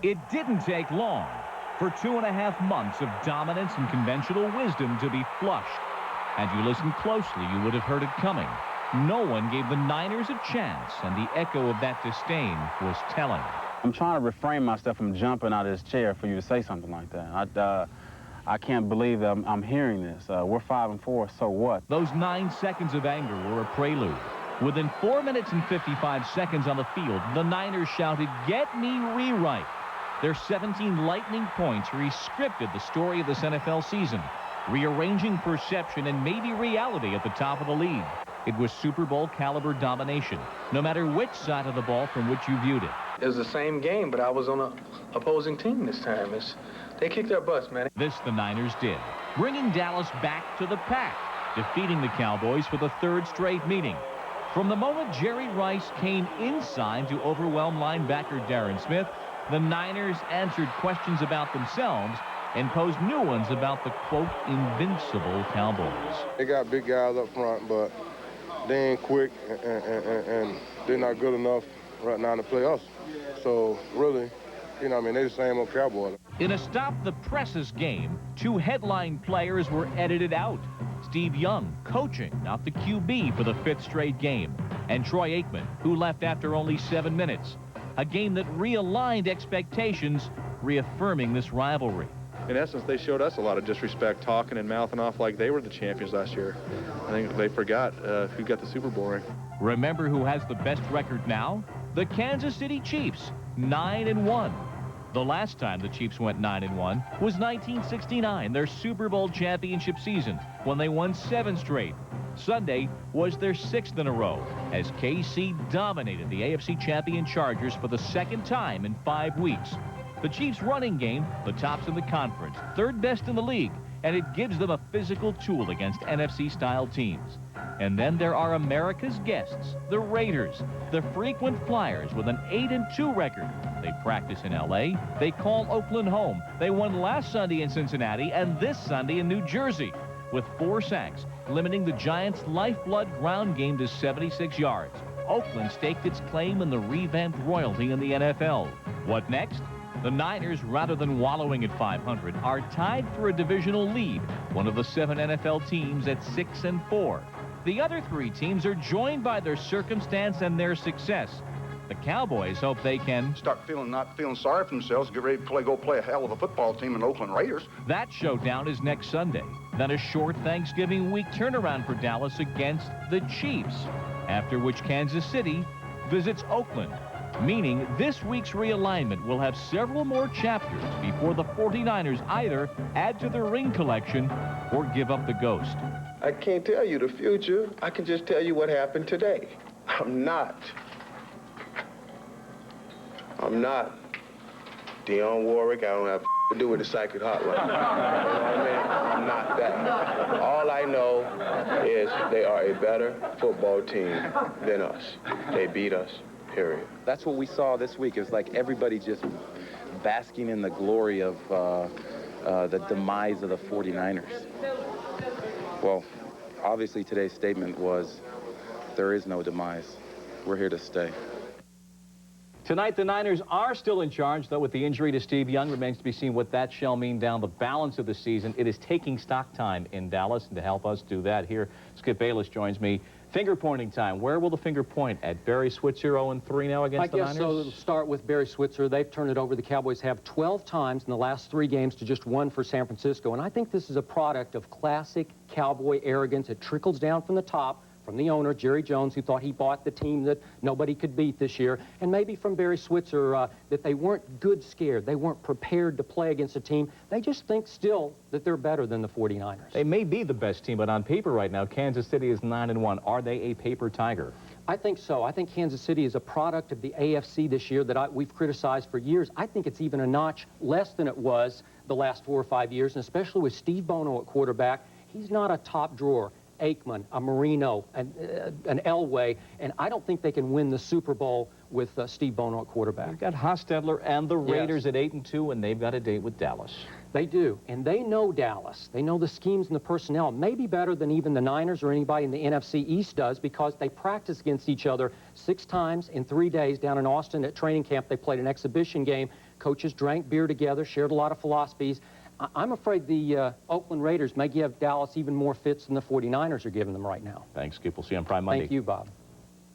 It didn't take long for 2.5 months of dominance and conventional wisdom to be flushed. Had you listened closely, you would have heard it coming. No one gave the Niners a chance, and the echo of that disdain was telling. I'm trying to refrain myself from jumping out of this chair for you to say something like that. I can't believe that I'm hearing this. We're 5-4, so what? Those 9 seconds of anger were a prelude. Within 4 minutes and 55 seconds on the field, the Niners shouted, "Get me rewrite." Their 17 lightning points re-scripted the story of this NFL season, rearranging perception and maybe reality at the top of the league. It was Super Bowl caliber domination, no matter which side of the ball from which you viewed it. It was the same game, but I was on an opposing team this time. They kicked their butts, man. This the Niners did, bringing Dallas back to the pack, defeating the Cowboys for the 3rd straight meeting. From the moment Jerry Rice came inside to overwhelm linebacker Darren Smith, the Niners answered questions about themselves and posed new ones about the, quote, invincible Cowboys. They got big guys up front, but they ain't quick, and they're not good enough right now to play us. So, really, you know, I mean, they're the same old Cowboys. In a stop-the-presses game, 2 headline players were edited out. Steve Young, coaching, not the QB for the 5th straight game, and Troy Aikman, who left after only 7 minutes. A game that realigned expectations, reaffirming this rivalry. In essence, they showed us a lot of disrespect, talking and mouthing off like they were the champions last year. I think they forgot who got the Super Bowl ring. Remember who has the best record now? The Kansas City Chiefs, 9-1. The last time the Chiefs went 9-1 was 1969, their Super Bowl championship season, when they won 7 straight. Sunday was their 6th in a row, as KC dominated the AFC champion Chargers for the 2nd time in 5 weeks. The Chiefs' running game, the tops in the conference, 3rd best in the league, and it gives them a physical tool against NFC-style teams. And then there are America's guests, the Raiders, the frequent flyers with an 8-2 record. They practice in L.A., they call Oakland home. They won last Sunday in Cincinnati and this Sunday in New Jersey, with 4 sacks, limiting the Giants' lifeblood ground game to 76 yards. Oakland staked its claim in the revamped royalty in the NFL. What next? The Niners, rather than wallowing at 500, are tied for a divisional lead, one of the 7 NFL teams at 6-4. The other 3 teams are joined by their circumstance and their success. The Cowboys hope they can start not feeling sorry for themselves, get ready to go play a hell of a football team in Oakland Raiders. That showdown is next Sunday. Then a short Thanksgiving week turnaround for Dallas against the Chiefs, after which Kansas City visits Oakland, meaning this week's realignment will have several more chapters before the 49ers either add to their ring collection or give up the ghost. I can't tell you the future. I can just tell you what happened today. I'm not Dionne Warwick. I don't have to do with the psychic hotline. You know what I mean? I'm not that. All I know is they are a better football team than us. They beat us, period. That's what we saw this week. It was like everybody just basking in the glory of the demise of the 49ers. Well, obviously today's statement was, there is no demise. We're here to stay. Tonight, the Niners are still in charge, though, with the injury to Steve Young. Remains to be seen what that shall mean down the balance of the season. It is taking stock time in Dallas, and to help us do that here, Skip Bayless joins me. Finger-pointing time. Where will the finger point? At Barry Switzer, 0-3 now against the Niners? I guess so. It'll start with Barry Switzer. They've turned it over. The Cowboys have 12 times in the last 3 games to just 1 for San Francisco. And I think this is a product of classic Cowboy arrogance. It trickles down from the top, from the owner, Jerry Jones, who thought he bought the team that nobody could beat this year, and maybe from Barry Switzer that they weren't good scared. They weren't prepared to play against a team. They just think still that they're better than the 49ers. They may be the best team, but on paper right now, Kansas City is 9-1. Are they a paper tiger? I think so. I think Kansas City is a product of the AFC this year that we've criticized for years. I think it's even a notch less than it was the last 4 or 5 years, and especially with Steve Bono at quarterback. He's not a top drawer. Aikman, a Marino, an Elway, and I don't think they can win the Super Bowl with Steve Bono at quarterback. We've got Hostetler and the Raiders at 8-2, and they've got a date with Dallas. They do, and they know Dallas. They know the schemes and the personnel, maybe better than even the Niners or anybody in the NFC East does, because they practice against each other 6 times in 3 days down in Austin at training camp. They played an exhibition game. Coaches drank beer together, shared a lot of philosophies. I'm afraid the Oakland Raiders may give Dallas even more fits than the 49ers are giving them right now. Thanks, Skip. We'll see you on Prime Monday. Thank you, Bob.